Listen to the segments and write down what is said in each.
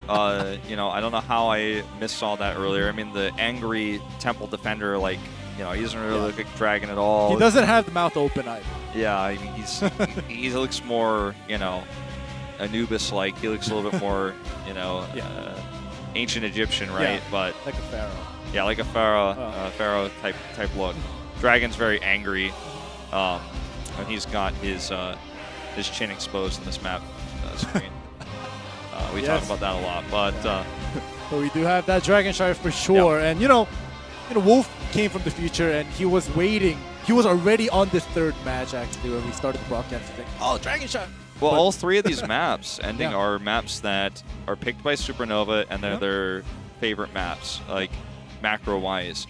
You know, I don't know how I missaw that earlier. I mean, the angry temple defender, like, you know, he doesn't really look like Dragon at all. He doesn't have the mouth open either. Yeah, I mean, he looks more, you know, Anubis-like. He looks a little bit more, you know, ancient Egyptian, right? Yeah, but like a pharaoh. Yeah, like a pharaoh type look. Dragon's very angry, and he's got his chin exposed in this map screen. We talk about that a lot, but we do have that Dragon Shire for sure. And you know, Wolf came from the future, and he was waiting. He was already on this third match actually when we started the broadcast. Oh, Dragon Shire! Well, all three of these maps ending are maps that are picked by Supernova, and they're their favorite maps, like macro-wise.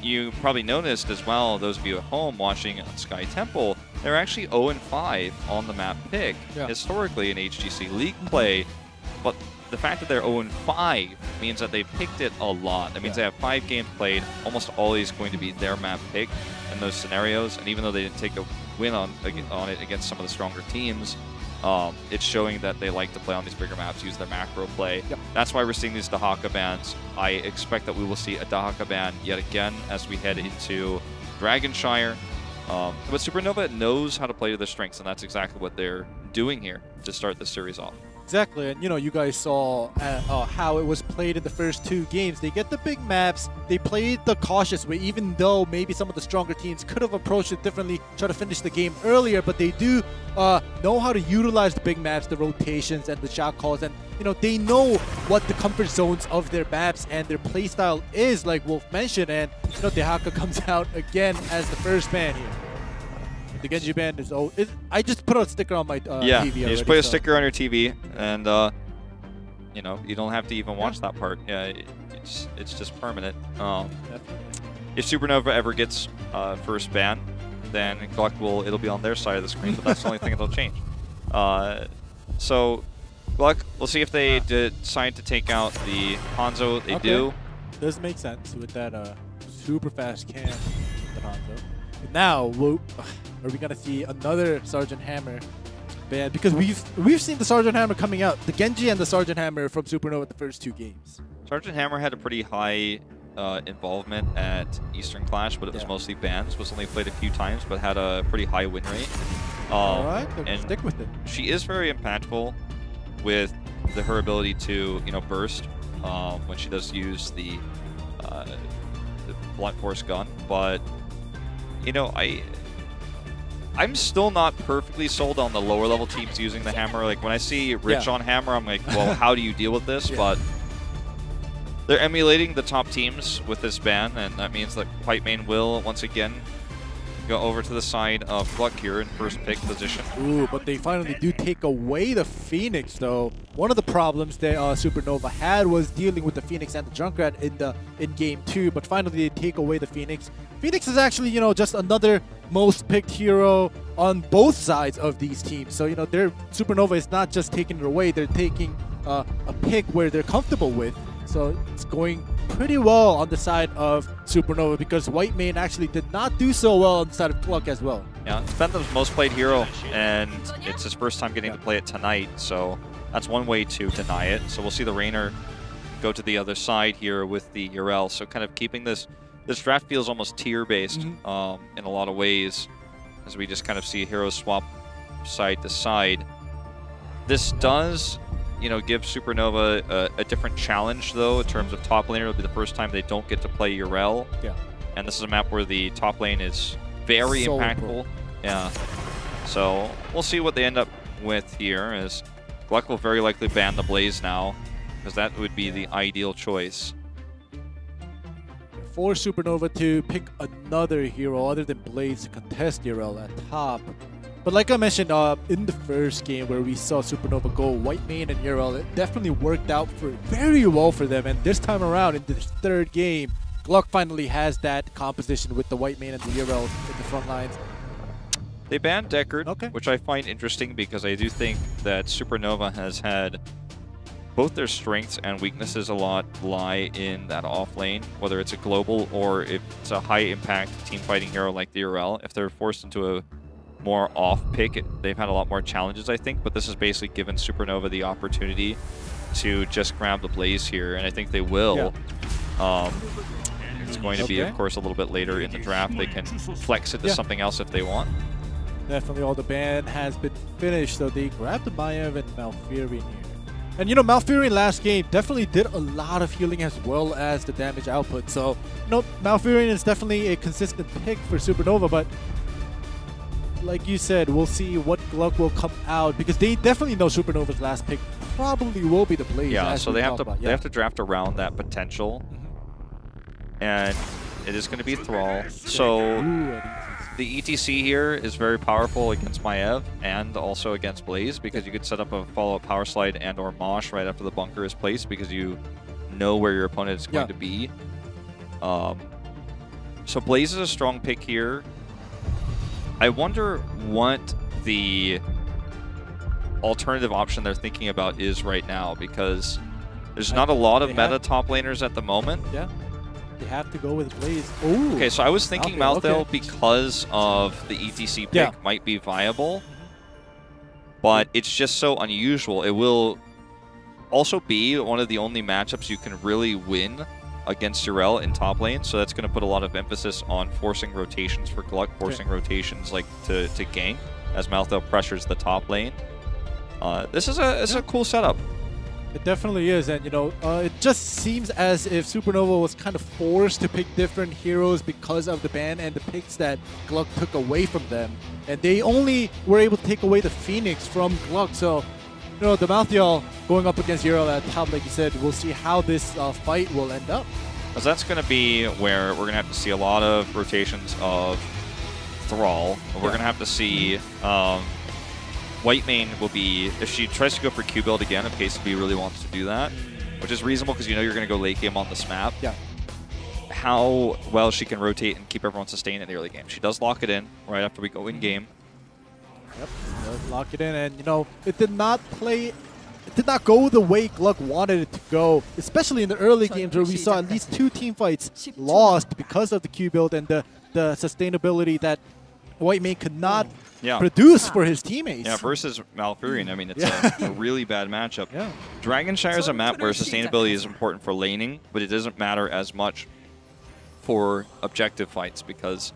You probably noticed as well, those of you at home watching on Sky Temple, they're actually 0-5 on the map pick historically in HGC League play. But the fact that they're 0-5 means that they've picked it a lot. That means they have 5 games played. Almost always going to be their map pick in those scenarios. And even though they didn't take a win on it against some of the stronger teams, it's showing that they like to play on these bigger maps, use their macro play. That's why we're seeing these Dahaka bans. I expect that we will see a Dahaka ban yet again as we head into Dragonshire. But Supernova knows how to play to their strengths, and that's exactly what they're doing here to start the series off. Exactly, and you know, you guys saw how it was played in the first 2 games. They get the big maps, they played the cautious way, even though maybe some of the stronger teams could have approached it differently, try to finish the game earlier, but they do know how to utilize the big maps, the rotations, and the shot calls, and you know, they know what the comfort zones of their maps and their playstyle is, like Wolf mentioned, and you know, Dahaka comes out again as the first ban here. The Genji band is I just put a sticker on my TV already, you just put a sticker on your TV, and you know, you don't have to even watch that part. Yeah, it's just permanent. If Supernova ever gets first ban, then GLuck it'll be on their side of the screen, but that's the only thing that'll change. So GLuck, we'll see if they decide to take out the Hanzo. They do. Does make sense with that super fast cam with the Hanzo. Now, are we gonna see another Sergeant Hammer ban? Because we've seen the Sergeant Hammer coming out, the Genji and the Sergeant Hammer from Supernova the first 2 games. Sergeant Hammer had a pretty high involvement at Eastern Clash, but it was mostly bans. Was only played a few times, but had a pretty high win rate. All right, and stick with it. She is very impactful with her ability to burst when she does use the blunt force gun, but. You know, I'm still not perfectly sold on the lower level teams using the hammer. Like when I see Rich on hammer, I'm like, well, how do you deal with this? But they're emulating the top teams with this ban, and that means that White Mane will once again go over to the side of GLuck here in first pick position. Ooh, but they finally do take away the Phoenix, though. One of the problems that Supernova had was dealing with the Phoenix and the Junkrat in game 2, but finally they take away the Phoenix. Phoenix is actually, just another most picked hero on both sides of these teams. So, their Supernova is not just taking it away, they're taking a pick where they're comfortable with. So it's going pretty well on the side of Supernova because White Mane actually did not do so well on the side of GLuck as well. Yeah, it's Bentham's most played hero, and it's his first time getting to play it tonight, so that's one way to deny it. So we'll see the Rainer go to the other side here with the Urel. So kind of keeping this draft feels almost tier-based in a lot of ways, as we just kind of see heroes swap side to side. This does... give Supernova a different challenge, though, in terms of top laner. It'll be the first time they don't get to play Urel. Yeah. And this is a map where the top lane is very impactful. Yeah. So we'll see what they end up with here, as GLuck will very likely ban the Blaze now, because that would be the ideal choice. For Supernova to pick another hero other than Blaze to contest Urel at top. But like I mentioned in the first game where we saw Supernova go White Mane and Urel, it definitely worked out very well for them. And this time around in this third game, GLuck finally has that composition with the White Mane and the Urel in the front lines. They banned Deckard, which I find interesting because I do think that Supernova has had both their strengths and weaknesses a lot lie in that off lane, whether it's a global or if it's a high impact team fighting hero like the Urel. If they're forced into a more off pick, they've had a lot more challenges, I think, but this has basically given Supernova the opportunity to just grab the Blaze here, and I think they will. Yeah. It's going to be, of course, a little bit later in the draft. They can flex it to something else if they want. Definitely all the ban has been finished, so they grabbed the Maiev and Malfurion here. And, you know, Malfurion last game definitely did a lot of healing as well as the damage output. So, you know, Malfurion is definitely a consistent pick for Supernova, but like you said, we'll see what GLuck will come out, because they definitely know Supernova's last pick probably will be the Blaze. Yeah, so they have to draft around that potential. And it is going to be Thrall. So the ETC here is very powerful against Maiev and also against Blaze, because you could set up a follow-up power slide and or Mosh right after the bunker is placed, because you know where your opponent is going to be. So Blaze is a strong pick here. I wonder what the alternative option they're thinking about is right now, because there's not a lot of meta top laners at the moment. Yeah. They have to go with Blaze. Ooh. Okay, so I was thinking Malthael because of the ETC pick might be viable, but it's just so unusual. It will also be one of the only matchups you can really win against Yrel in top lane, so that's going to put a lot of emphasis on forcing rotations for GLuck, forcing rotations like to gank as Malthael pressures the top lane. This is a cool setup. It definitely is, and you know, it just seems as if Supernova was kind of forced to pick different heroes because of the ban and the picks that GLuck took away from them. And they only were able to take away the Phoenix from GLuck, so you know, the Malthael going up against Yrel at top, like you said, we'll see how this fight will end up. Because that's going to be where we're going to have to see a lot of rotations of Thrall. We're going to have to see Whitemane will be, if she tries to go for Q build again, if KCB really wants to do that, which is reasonable because you know you're going to go late game on this map. Yeah. How well she can rotate and keep everyone sustained in the early game. She does lock it in right after we go in game. Yep, does lock it in, and you know, it did not go the way GLuck wanted it to go, especially in the early games where we saw at least 2 team fights lost because of the Q build and the sustainability that Whitemane could not produce for his teammates. Yeah, versus Malfurion, I mean, it's a really bad matchup. Yeah. Dragonshire is a map where sustainability is important for laning, but it doesn't matter as much for objective fights, because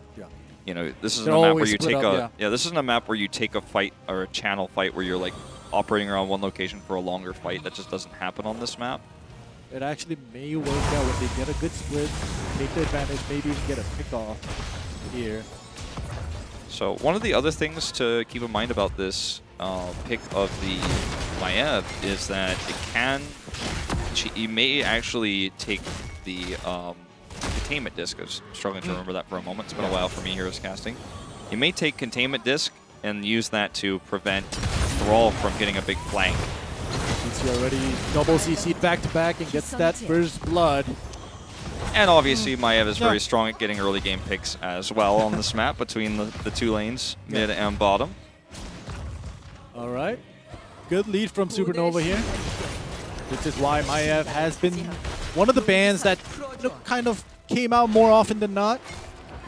you know, this isn't a map where you take this isn't a map where you take a fight or a channel fight where you're like operating around one location for a longer fight. That just doesn't happen on this map. It actually may work out when they get a good split, take the advantage, maybe even get a pick off here. So one of the other things to keep in mind about this pick of the Maiev is that it can, you may actually take the Containment Disc. I was struggling to remember that for a moment. It's been a while for me, Heroes Casting. You may take Containment Disc and use that to prevent Thrall from getting a big flank. He's already double CC'd back-to-back and gets that first blood. And obviously, Maiev is very strong at getting early game picks as well on this map between the 2 lanes, mid and bottom. All right. Good lead from Supernova here. This is why Maiev has been one of the bans that kind of came out more often than not.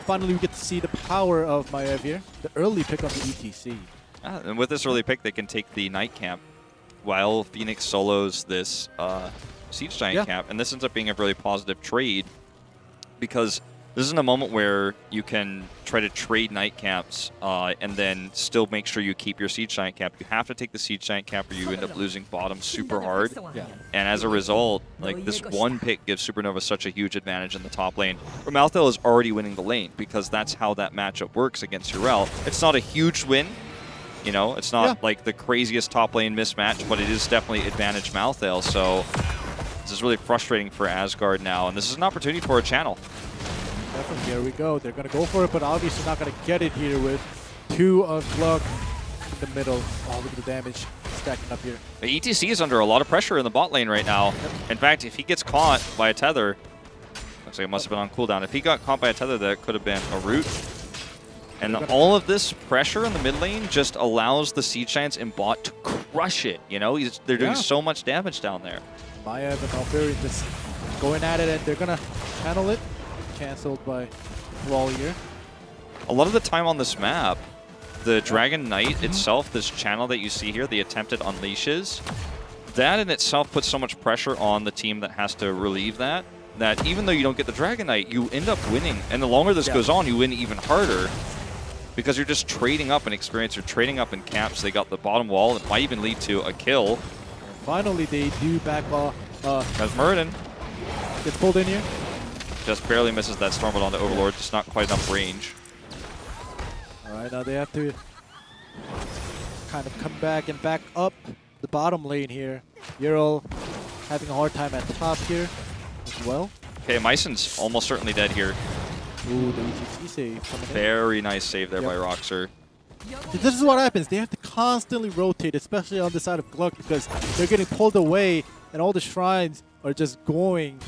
Finally, we get to see the power of Maiev here. The early pick on the ETC. And with this early pick, they can take the Night Camp while Phoenix solos this Siege Giant Camp. And this ends up being a really positive trade, because this is in a moment where you can try to trade Night Camps and then still make sure you keep your Siege Giant Camp. You have to take the Siege Giant Camp or you end up losing bottom super hard. And as a result, like, this one pick gives Supernova such a huge advantage in the top lane, where Malthael is already winning the lane, because that's how that matchup works against Yrel. It's not a huge win. You know, it's not like the craziest top lane mismatch, but it is definitely advantage Malthael. So this is really frustrating for Asgard now, and this is an opportunity for a channel. Definitely, here we go. They're going to go for it, but obviously not going to get it here with 2 of GLuck in the middle. Oh, look at the damage stacking up here. The ETC is under a lot of pressure in the bot lane right now. In fact, if he gets caught by a tether, looks like it must have been on cooldown. If he got caught by a tether, that could have been a root. And all of this pressure in the mid lane just allows the Siege Giants in bot to crush it. You know, they're doing so much damage down there. Maiev and Malfurion just going at it, and they're going to channel it. Cancelled by Thrall here. A lot of the time on this map, the Dragon Knight itself, this channel that you see here, the attempted unleashes, that in itself puts so much pressure on the team that has to relieve that even though you don't get the Dragon Knight, you end up winning. And the longer this goes on, you win even harder because you're just trading up in experience. You're trading up in camps. They got the bottom wall. It might even lead to a kill. Finally, they do back off. As Muradin gets pulled in here. Just barely misses that Stormbolt onto Overlord. Just not quite enough range. All right, now they have to kind of come back and back up the bottom lane here. Euro having a hard time at top here as well. Okay, Myson's almost certainly dead here. Ooh, the HGC save coming in. Very nice save there by Roxer. This is what happens. They have to constantly rotate, especially on the side of GLuck, because they're getting pulled away and all the shrines are just going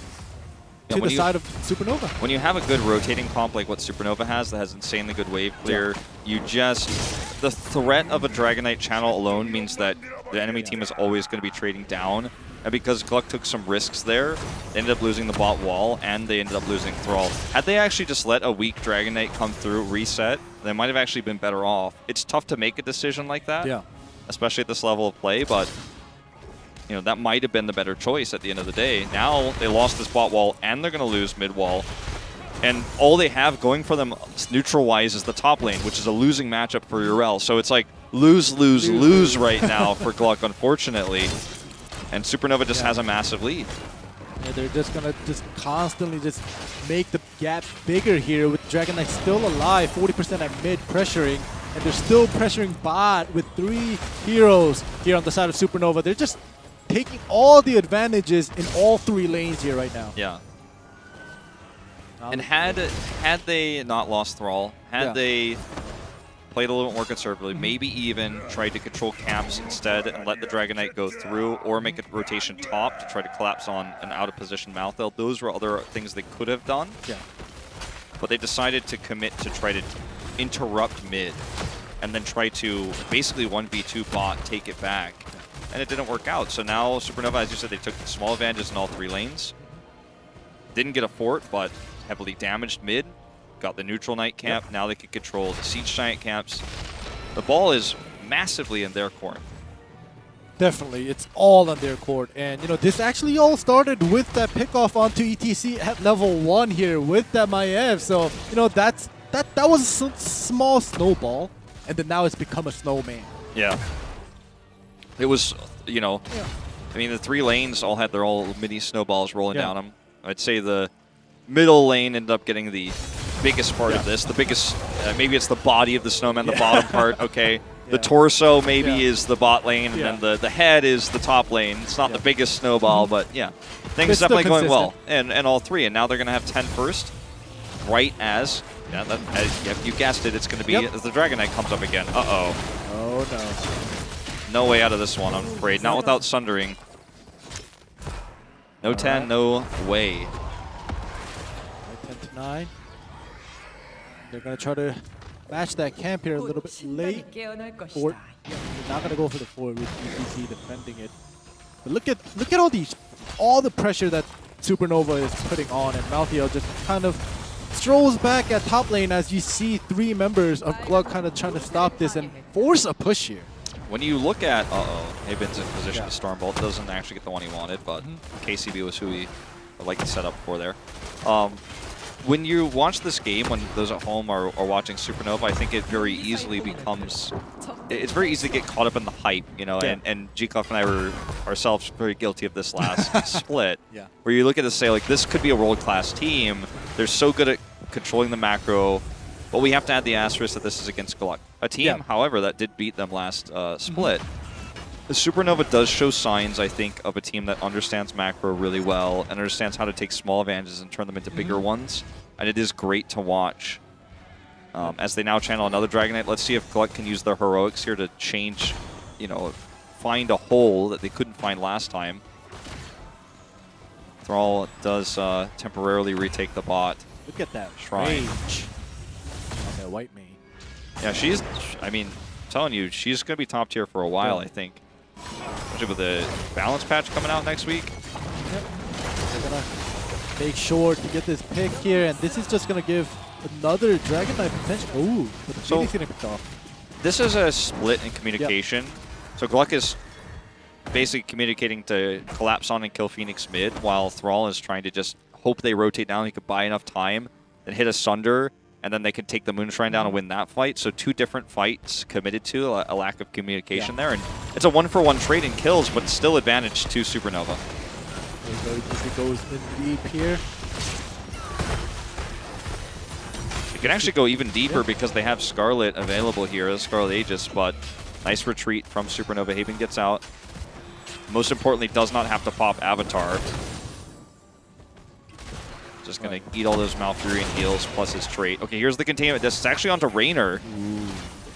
to the side of Supernova. When you have a good rotating comp like what Supernova has that has insanely good wave clear, you just... The threat of a Dragon Knight channel alone means that the enemy team is always going to be trading down. And because GLuck took some risks there, they ended up losing the bot wall and they ended up losing Thrall. Had they actually just let a weak Dragon Knight come through, reset, they might have actually been better off. It's tough to make a decision like that, especially at this level of play, but you know, that might have been the better choice at the end of the day. Now they lost this bot wall and they're going to lose mid wall. And all they have going for them neutral-wise is the top lane, which is a losing matchup for Urel. So it's like lose, lose, lose right now for GLuck, unfortunately. And Supernova just has a massive lead. Yeah, they're just going to constantly make the gap bigger here with Dragon Knight still alive, 40% at mid pressuring. And they're still pressuring bot with 3 heroes here on the side of Supernova. They're just taking all the advantages in all 3 lanes here right now. Yeah. And had they not lost Thrall, had they played a little more conservatively, maybe even tried to control camps instead and let the Dragon Knight go through, or make a rotation top to try to collapse on an out-of-position Malthael, those were other things they could have done. Yeah. But they decided to commit to try to interrupt mid and then try to basically 1v2 bot, take it back. And it didn't work out. So now Supernova, as you said, they took small advantages in all 3 lanes. Didn't get a fort, but heavily damaged mid. Got the neutral Knight camp. Now they can control the Siege Giant camps. The ball is massively in their court. Definitely, it's all on their court. And, you know, this actually all started with that pickoff onto ETC at level 1 here with that Maiev. So, you know, that was a small snowball. And then now it's become a snowman. Yeah. It was, you know, I mean, the 3 lanes all had their own mini snowballs rolling down them. I'd say the middle lane ended up getting the biggest part of this. The biggest, maybe it's the body of the snowman, the bottom part, okay. The torso maybe is the bot lane, and then the head is the top lane. It's not the biggest snowball, but things definitely going well. And all 3, and now they're going to have 10 first, right as, you guessed it, it's going to be as the Dragon Knight comes up again. Uh-oh. Oh, no. No way out of this one, I'm afraid. Not without Sundering. No 10, no way. 10 to 9. They're going to try to match that camp here a little bit late. Fort. They're not going to go for the fort with GLuck defending it. But look at all the pressure that Supernova is putting on, and Malthael just kind of strolls back at top lane as you see 3 members of GLuck kind of trying to stop this and force a push here. When you look at, Haben's in position to Stormbolt, doesn't actually get the one he wanted, but KCB was who he would like to set up for there. When you watch this game, when those at home are watching Supernova, I think it very easily becomes, it's very easy to get caught up in the hype, you know, and GLuck and I were ourselves very guilty of this last split, where you look at this and say, like, this could be a world-class team. They're so good at controlling the macro, but we have to add the asterisk that this is against GLuck. A team, however, that did beat them last split. The Supernova does show signs, I think, of a team that understands macro really well and understands how to take small advantages and turn them into bigger ones. And it is great to watch. As they now channel another Dragon Knight, let's see if GLuck can use their heroics here to change, you know, find a hole that they couldn't find last time. Thrall does temporarily retake the bot. Look at that shrine. Rage on that white main. Yeah, she's, I mean, I'm telling you, she's going to be top tier for a while, I think. Especially with the balance patch coming out next week. Yep. They're going to make sure to get this pick here, and this is just going to give another Dragon Knight potential. Ooh, but the Phoenix getting picked off. This is a split in communication. So GLuck is basically communicating to collapse on and kill Phoenix mid, while Thrall is trying to just hope they rotate down. He could buy enough time, then hit Asunder, and then they could take the Moonshrine down and win that fight. So 2 different fights committed to a lack of communication there. And it's a 1-for-1 trade in kills, but still advantage to Supernova. He goes in deep here. It can actually go even deeper because they have Scarlet available here, as Scarlet Aegis, but nice retreat from Supernova. Haven gets out. Most importantly, does not have to pop Avatar. Just going to eat all those Malfurion heals plus his trait. Okay, here's the containment. This is actually onto Raynor.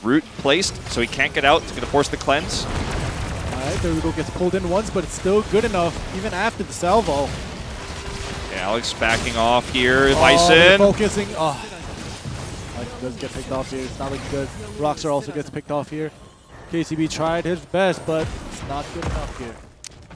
Root placed, so he can't get out. It's going to force the cleanse. Alright, there we go. Gets pulled in once, but it's still good enough, even after the salvo. Okay, Alex backing off here. Bison. Focusing. Oh. Does get picked off here. It's not looking good. Rockstar also gets picked off here. KCB tried his best, but it's not good enough here.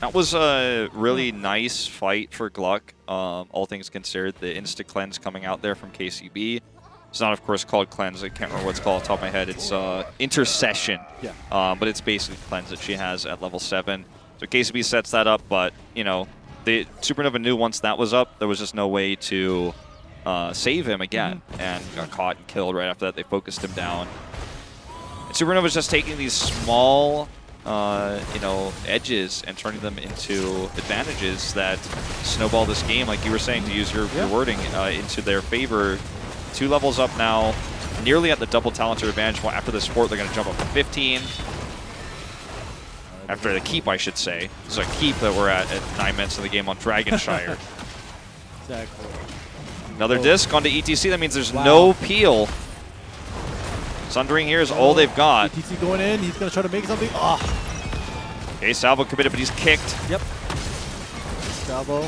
That was a really nice fight for GLuck, all things considered. The insta-cleanse coming out there from KCB. It's not, of course, called cleanse. I can't remember what it's called off the top of my head. It's intercession. Yeah. But it's basically cleanse that she has at level 7. So KCB sets that up, but, you know, the Supernova knew once that was up, there was just no way to save him again, and got caught and killed right after that. They focused him down. And Supernova's just taking these small, you know, edges and turning them into advantages that snowball this game, like you were saying, to use your wording, into their favor. 2 levels up now, nearly at the double talented advantage. Well, after this fort, they're going to jump up to 15. After the keep, I should say. It's a keep that we're at 9 minutes of the game on Dragonshire. Exactly. Another disc onto ETC. That means there's no peel. Sundering here is all they've got. ETC going in. He's going to try to make something. Oh. Okay, Salvo committed, but he's kicked. Yep. Salvo.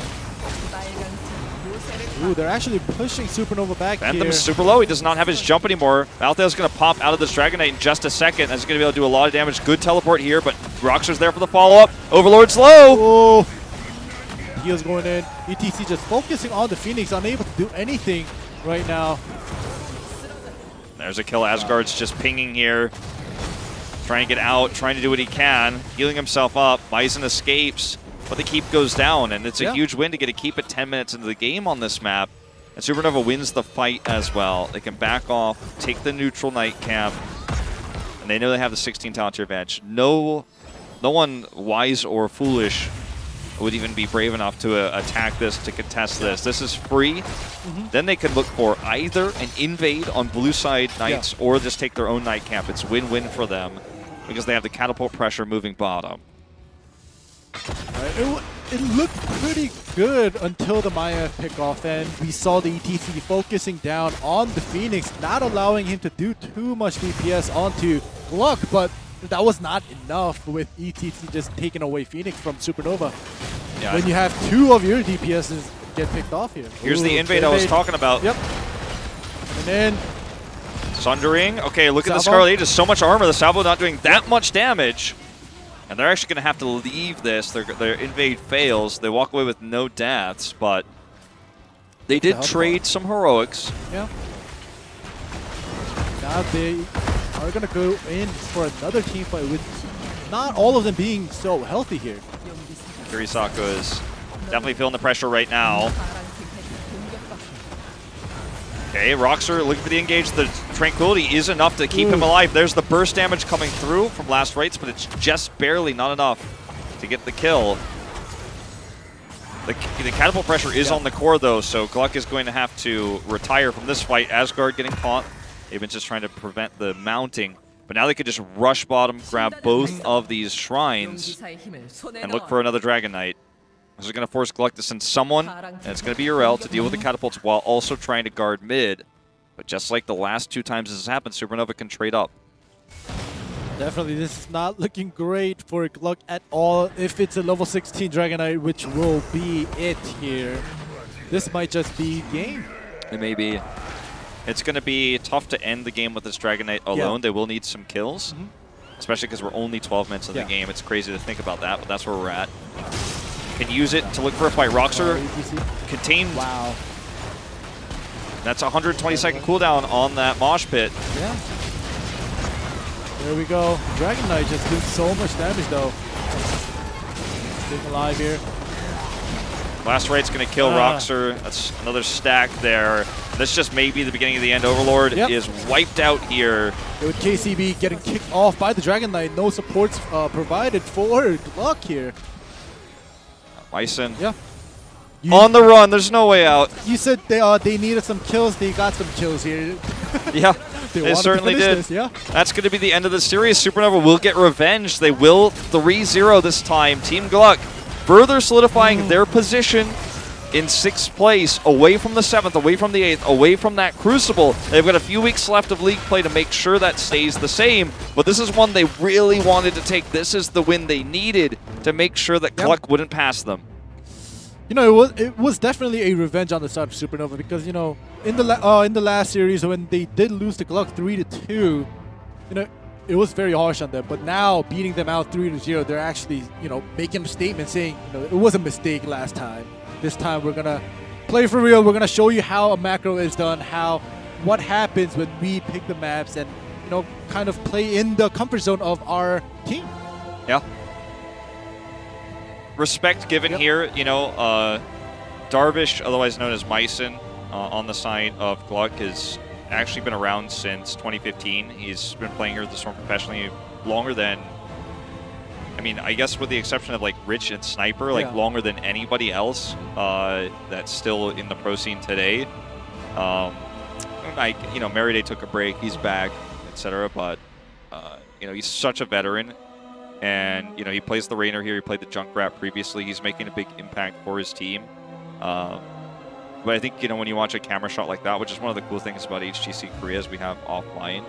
Ooh, they're actually pushing Supernova back here. Phantom's super low. He does not have his jump anymore. Althea's going to pop out of this Dragon Knight in just a second. That's going to be able to do a lot of damage. Good teleport here, but Rockstar's there for the follow-up. Overlord's low. Oh. Heals going in. ETC just focusing on the Phoenix, unable to do anything right now. There's a kill. Asgard's just pinging here. Trying to get out, trying to do what he can. Healing himself up. Bison escapes, but the keep goes down, and it's a huge win to get a keep at 10 minutes into the game on this map. And Supernova wins the fight as well. They can back off, take the neutral Night Camp, and they know they have the 16 talent advantage. No one wise or foolish would even be brave enough to attack this, to contest this. This is free. Then they could look for either an invade on blue side Knights or just take their own Night Camp. It's win-win for them because they have the catapult pressure moving bottom. It looked pretty good until the Maya pickoff, and we saw the ETC focusing down on the Phoenix, not allowing him to do too much DPS onto GLuck, but that was not enough with ETC just taking away Phoenix from Supernova. Yeah. When you have 2 of your DPSs get picked off here. Here's the invade I was talking about. Yep. And then Sundering. Okay, look at the Scarlet Aegis. So much armor. The Salvo not doing that much damage. And they're actually going to have to leave this. Their invade fails. They walk away with no deaths, but they did trade some heroics. Yeah. Now they are going to go in for another team fight with not all of them being so healthy here. Kurisako is definitely feeling the pressure right now. Okay, Rockstar looking for the engage. The Tranquility is enough to keep him alive. There's the burst damage coming through from Last Rites, but it's just barely not enough to get the kill. The catapult pressure is on the core, though, so GLuck is going to have to retire from this fight. Asgard getting caught. They've been just trying to prevent the mounting. But now they could just rush bottom, grab both of these shrines, and look for another Dragon Knight. This is going to force GLuck to send someone, and it's going to be Urel to deal with the catapults while also trying to guard mid. But just like the last 2 times this has happened, Supernova can trade up. Definitely, this is not looking great for GLuck at all. If it's a level 16 Dragon Knight, which will be it here, this might just be game. It may be. It's going to be tough to end the game with this Dragon Knight alone. They will need some kills, especially because we're only 12 minutes in the game. It's crazy to think about that, but that's where we're at. Can use it to look for a fight. Rockstar contained. Wow. That's a 120-second cooldown on that mosh pit. Yeah. There we go. Dragon Knight just doing so much damage, though. Staying alive here. Last right's going to kill Roxer. That's another stack there. This just may be the beginning of the end. Overlord is wiped out here. With KCB getting kicked off by the Dragon Knight. No supports provided for GLuck here. Bison. Yeah. On the run. There's no way out. You said they needed some kills. They got some kills here. Yeah. They certainly did. This, yeah. That's going to be the end of the series. Supernova will get revenge. They will 3-0 this time. Team GLuck further solidifying their position in 6th place, away from the 7th, away from the 8th, away from that Crucible. They've got a few weeks left of league play to make sure that stays the same, but this is one they really wanted to take. This is the win they needed to make sure that GLuck wouldn't pass them. You know, it was definitely a revenge on the side of Supernova because, you know, in the last series when they did lose to GLuck 3-2, you know, it was very harsh on them. But now beating them out 3-0, they're actually, you know, making a statement saying, you know, it was a mistake last time. This time we're gonna play for real. We're gonna show you how a macro is done, what happens when we pick the maps, and, you know, kind of play in the comfort zone of our team. Yeah. Respect given here, you know, Darvish, otherwise known as Myson, on the side of GLuck, has actually been around since 2015. He's been playing here at the Storm professionally longer than, I mean, I guess with the exception of like Rich and Sniper, like longer than anybody else that's still in the pro scene today. You know, Meriday took a break, he's back, etc. But you know, he's such a veteran. And, you know, he plays the Rainer here. He played the Junkrat previously. He's making a big impact for his team. But I think, you know, when you watch a camera shot like that, which is one of the cool things about HGC Korea is we have offline,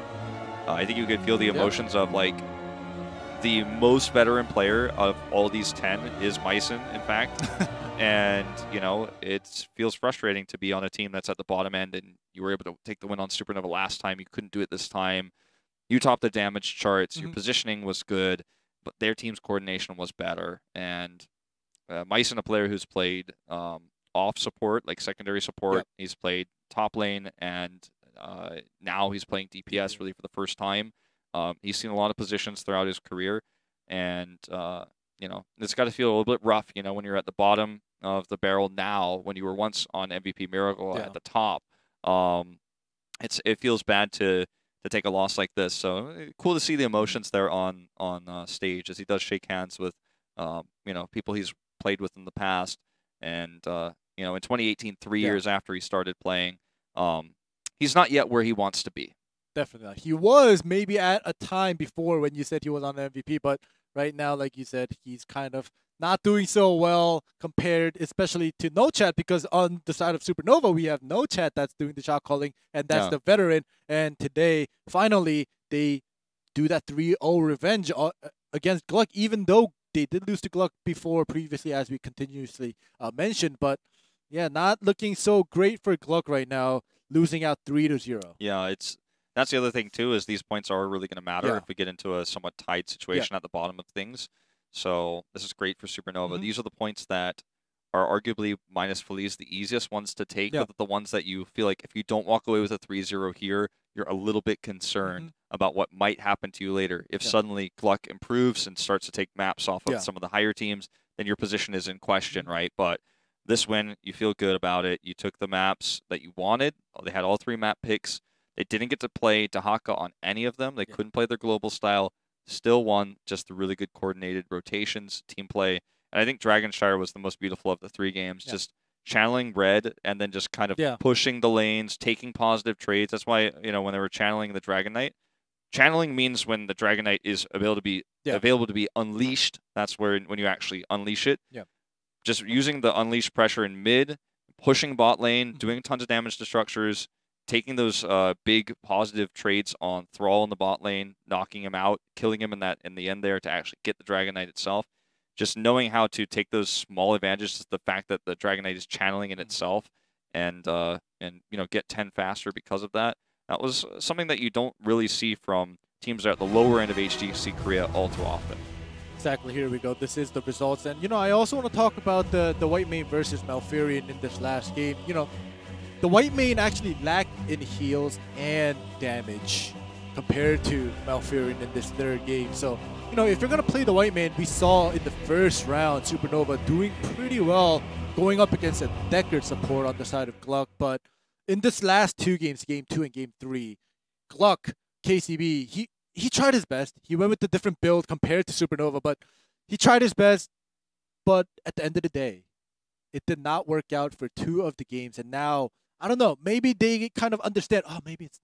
I think you could feel the emotions of, like, the most veteran player of all these 10 is Myson, in fact. And, you know, it feels frustrating to be on a team that's at the bottom end, and you were able to take the win on Supernova last time. You couldn't do it this time. You topped the damage charts. Your positioning was good, but their team's coordination was better. And Myson, a player who's played off support, like secondary support. He's played top lane, and now he's playing DPS really for the first time. He's seen a lot of positions throughout his career, and you know, it's got to feel a little bit rough, you know, when you're at the bottom of the barrel now, when you were once on MVP Miracle at the top. It feels bad to take a loss like this. So cool to see the emotions there on stage as he does shake hands with you know, people he's played with in the past. And you know, in 2018, 3 years after he started playing, he's not yet where he wants to be. Definitely. He was maybe at a time before when you said he was on the MVP, but right now, like you said, he's kind of not doing so well compared, especially to No Chat, because on the side of Supernova, we have No Chat that's doing the shot calling, and that's the veteran. And today, finally, they do that 3-0 revenge against GLuck, even though they did lose to GLuck before previously, as we continuously mentioned. But yeah, not looking so great for GLuck right now, losing out 3-0. Yeah, that's the other thing too, is these points are really going to matter if we get into a somewhat tight situation at the bottom of things. So this is great for Supernova. These are the points that are arguably, minus Feliz, the easiest ones to take, but the ones that you feel like if you don't walk away with a 3-0 here, you're a little bit concerned about what might happen to you later. If suddenly GLuck improves and starts to take maps off of some of the higher teams, then your position is in question, right? But this win, you feel good about it. You took the maps that you wanted. They had all 3 map picks. They didn't get to play Dahaka on any of them. They couldn't play their global style. Still won just the really good coordinated rotations, team play. And I think Dragonshire was the most beautiful of the 3 games. Just channeling red and then just kind of pushing the lanes, taking positive trades. That's why, you know, when they were channeling the Dragon Knight, channeling means when the Dragon Knight is available to be unleashed. That's when you actually unleash it. Just using the unleashed pressure in mid, pushing bot lane, doing tons of damage to structures, taking those big positive trades on Thrall in the bot lane, knocking him out, killing him in the end there to actually get the Dragon Knight itself. Just knowing how to take those small advantages, the fact that the Dragon Knight is channeling in itself, and you know, get 10 faster because of that. That was something that you don't really see from teams that are at the lower end of HGC Korea all too often. Exactly. Here we go. This is the results, and you know, I also want to talk about the white main versus Malfurion in this last game. You know, the white main actually lacked in heals and damage compared to Malfurion in this 3rd game. So you know, if you're gonna play the white man, we saw in the first round Supernova doing pretty well going up against a Deckard support on the side of GLuck, but in this last 2 games, Game 2 and Game 3, GLuck, KCB, he tried his best. He went with a different build compared to Supernova, but he tried his best. But at the end of the day, it did not work out for 2 of the games, and now I don't know. Maybe they kind of understand. Oh, maybe it's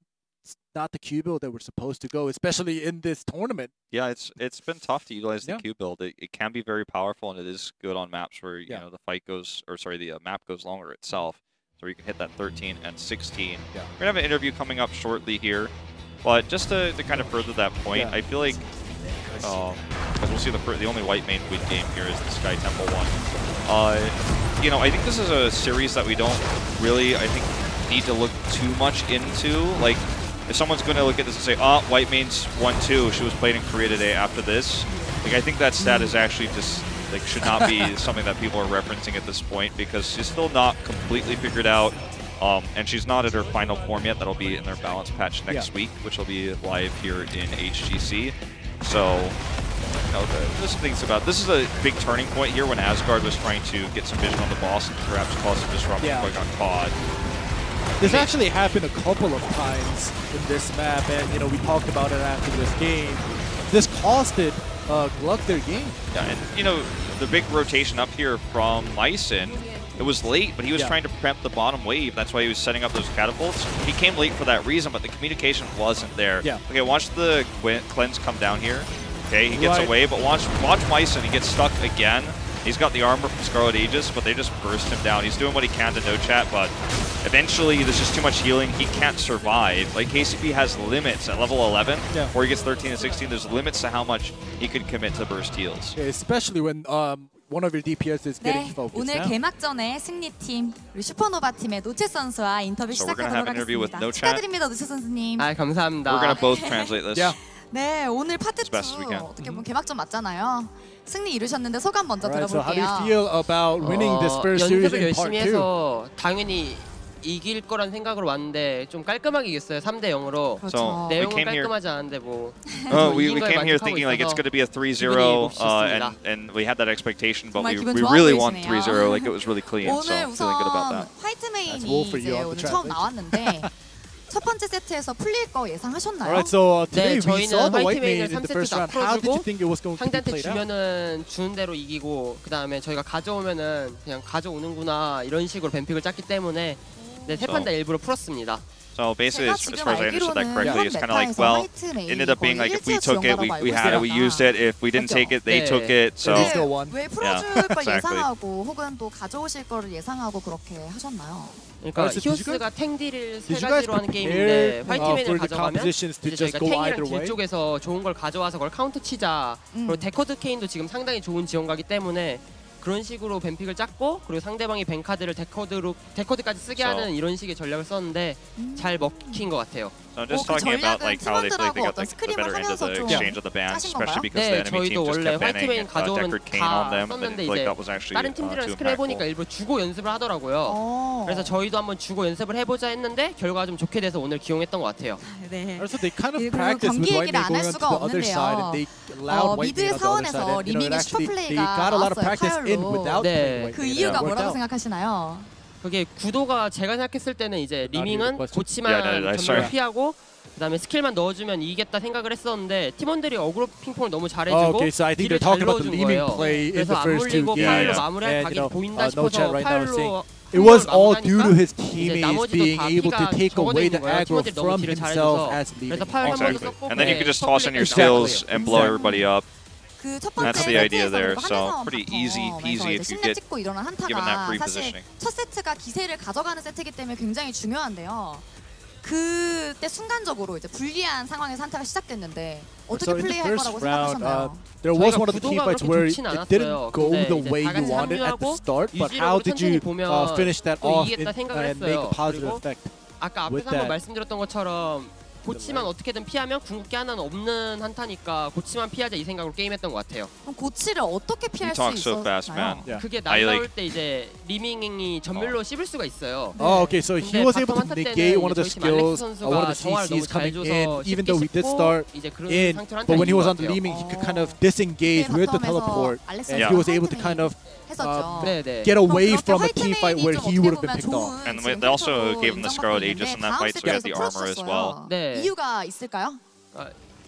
not the Q build that we're supposed to go, especially in this tournament. Yeah, it's been tough to utilize the Q build. It can be very powerful, and it is good on maps where you know the fight goes, or sorry, the map goes longer itself, so you can hit that 13 and 16. Yeah. We're gonna have an interview coming up shortly here, but just to kind of further that point, I feel like because we'll see the only white main win game here is the Sky Temple one. You know, I think this is a series that we don't really, I think, need to look too much into. Like, if someone's going to look at this and say, oh, white main's 1-2, she was played in Korea today after this, like, I think that stat is actually just, like, should not be something that people are referencing at this point, because she's still not completely figured out, and she's not at her final form yet. That'll be in their balance patch next week, which will be live here in HGC. So, you know, there's some things about this is a big turning point here when Asgard was trying to get some vision on the boss and perhaps cause some disruption before it got caught. This actually happened a couple of times in this map, and you know, we talked about it after this game. This costed GLuck their game. Yeah, and you know, the big rotation up here from Myson, it was late, but he was trying to prep the bottom wave. That's why he was setting up those catapults. He came late for that reason, but the communication wasn't there. Yeah. Okay, watch the cleanse come down here. Okay, he gets away, but watch Myson. He gets stuck again. He's got the armor from Scarlet Aegis, but they just burst him down. He's doing what he can to no chat, but eventually there's just too much healing. He can't survive. Like, KCP has limits at level 11, where he gets 13 and 16. There's limits to how much he could commit to burst heals. Yeah, especially when one of your DPS is getting focused. 오늘 개막전의 승리팀 우리 슈퍼노바 팀의 노체 선수와 인터뷰 시작하도록 하겠습니다. 축하드립니다, 노체 선수님. 아, 감사합니다. We're gonna both translate this. 네, 오늘 파트 2 어떻게 보면 개막전 맞잖아요. 승리 이루셨는데 소감 먼저 So how do 들어볼게요. you feel about winning this first series 연습을 in part 열심히 2? 해서 당연히 이길 거란 생각으로 왔는데 좀 깔끔하게 이겼어요. 3-0으로. So 내용은 깔끔하지 않은데 뭐. we came here thinking like it's going to be a 3-0, and we had that expectation, but we really won 3-0. Like, it was really clean. So 오늘 feeling good about that. 우선 화이트 메인이 이제 오늘 처음 나왔는데 첫 번째 세트에서 풀릴 거 예상하셨나요? Alright, so today we saw 저희는 the 화이트 white main 메인을 in the first 3세트 다 round. How did you 풀어주고 think it was going to be 상대한테 played out? 주면은 주는 대로 이기고 그 다음에 저희가 가져오면은 그냥 가져오는구나 이런 식으로 뱀픽을 짰기 때문에 네, 태판다 일부러 풀었습니다. So basically, as far as I understood that correctly, it's kind of like, well, it ended up being like if we took it, we had it, we used it. If we didn't take it, they took it. So 왜 풀어줄 걸 예상하고 혹은 또 가져오실 거를 예상하고 그렇게 하셨나요? 그러니까 히오스가 탱딜을 세 가지로 하는 게임인데 화이트맨을 가져가면 이제 저희가 탱이랑 딜 쪽에서 좋은 걸 가져와서 그걸 카운터 치자. 그리고 데커드 케인도 지금 상당히 좋은 지원가기 때문에 그런 식으로 뱀픽을 짰고 그리고 상대방이 뱅카드를 데커드까지 쓰게 하는 이런 식의 전략을 썼는데 잘 먹힌 것 같아요. So just talking about like how they got like the better end of the exchange of the bans, especially because the enemy team just kept banning Deckard Cain on them, and I feel like that was actually 다른 팀들이랑 스크린 해보니까 일부러 주고 연습을 하더라고요. 그래서 저희도 한번 주고 연습을 해보자 했는데 결과가 좀 좋게 돼서 오늘 기용했던 것 같아요. 네. Also, they kind of practiced with white main going on to the other side, and they allowed white main on the other side. And, you know, actually, they got a lot of practice in without playing white 그 main. 이유가 뭐라고 생각하시나요? 그게 구도가 제가 생각했을 때는 이제 리밍은 고치만 전멸을 피하고 그다음에 스킬만 넣어주면 이기겠다 생각을 했었는데 팀원들이 어그로 핑퐁을 너무 잘해주고 딜을 잘 넣어준 거예요. 그래서 안 물리고 파일로 마무리할 각이 보인다 싶어서 파일로 It was all due to his teammates being able to take away the aggro from himself as leading. Exactly. And then you could just toss in your skills and blow everybody up. That's the idea there. So pretty easy peasy if you get given that free positioning. 첫 세트가 기세를 가져가는 세트이기 때문에 굉장히 중요한데요. 그때 순간적으로 이제 불리한 상황에서 한타가 시작됐는데 어떻게 플레이할 거라고 생각하셨나요? There was one of the team fights where it didn't go the way you wanted at the start, but how did you finish that off and make a positive effect? 아까 앞에서 한번 말씀드렸던 것처럼 고치만 어떻게든 피하면 궁극기 하나는 없는 한타니까 고치만 피하자 이 생각으로 게임했던 것 같아요. 그럼 고치를 어떻게 피할 수 talk so fast, 있었나요? man. 그게 날라올 때 이제 리밍이 전멸로 씹을 수가 있어요. Oh, okay. So he was able to 바텀 한타 negate 때는 one of the 저희 팀 skills, 알렉스 one of the 선수가 정화를 CCs 너무 잘 coming 줘서 in, even though we did 쉽게 start 이제 그런 in, 상태를 but when he was on 한타인 the 것 Leeming, he 같아요. could kind of disengage with the teleport, and 알렉스 he was able to kind of 했었죠. 네네. get away 그럼 from a 그렇게 team fight where he would have been picked off. And they also gave him the Scarlet Aegis in that fight, so he had the armor as well. 네. 이유가 있을까요?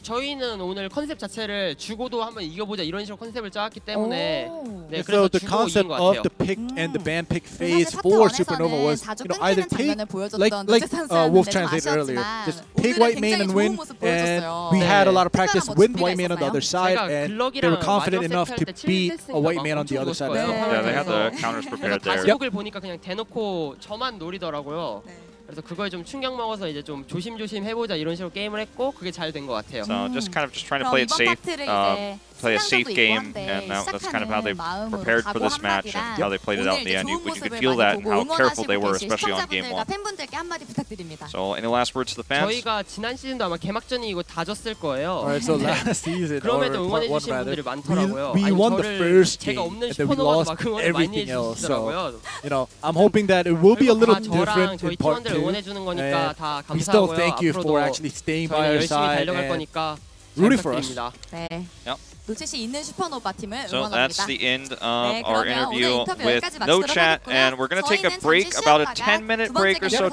저희는 오늘 컨셉 자체를 주고도 한번 이겨보자 이런 식으로 컨셉을 짜왔기 때문에 네, So 그래서 the 주고 concept 이긴 것 of 같아요. the pick and the ban pick 사실 phase 파트 for 1에서는 Supernova was, 자주 either 끊기는 take, 장면을 보여줬던 like 노제 Wolf 선수였는데 좀 translated earlier, 아쉬웠지만 just take 오늘은 white main 굉장히 and 좋은 win, 모습 and 보여줬어요. we had a lot of 특별한 practice 뭐 with 준비가 white main on the other 있었나요? side, 제가 and they 글럭이랑 were confident 마지막 enough 세트 to 할때 beat a 7세트인가 white 막 man on the 엄청 other side. 죽었어요. Yeah, they had the 그래서 counters prepared 그래서 there. 가시복을 보니까 그냥 대놓고 저만 노리더라고요. 네. 그래서 그거에 좀 충격 먹어서 이제 좀 조심조심 해보자 이런 식으로 게임을 했고 그게 잘 된 것 같아요. So just kind of trying to 그럼 play it 이번 safe, 파트를 이제 play a safe 신랑전도 game, 있고 한데 and that's kind of how they 시작하는 prepared for this 마음으로 match and 각오 how they played it out in the end. You 좋은 could 모습을 feel that 많이 and how 보고 careful they were, 응원하시고 계신 especially on game 시청자분들과 1. 팬분들께 한마디 부탁드립니다. So any last words to the fans? 저희가 지난 시즌도 아마 개막전이 이거 다 졌을 거예요. Alright, so last season, or 그럼에도 part one 응원해주신 rather, 분들이 많더라고요. we 아니, won the 저를 first 제가 game, 없는 and then we 슈퍼노바도 lost 막 응원을 많이 everything else. So, 해주시더라고요. I'm hoping that it will be a 그리고 little 다 different 저랑 저희 in part 팀원들 2. 응원해주는 거니까 And 다 we still 감사하고요. thank you for 앞으로도 actually staying by 저희는 our 열심히 side 달려갈 and 거니까 잘 rooting for us. 부탁드립니다. 네. Yep. 놓칠 수 있는 슈퍼노바 팀을 So that's 응원합니다. the end of 네, our 그러면 오늘 interview 인터뷰 with 여기까지 No 마치도록 Chat, 하겠고요. and we're going to take a 저희는 break, 잠시 about a 쉬었다가 10-minute 두 번째 break or so.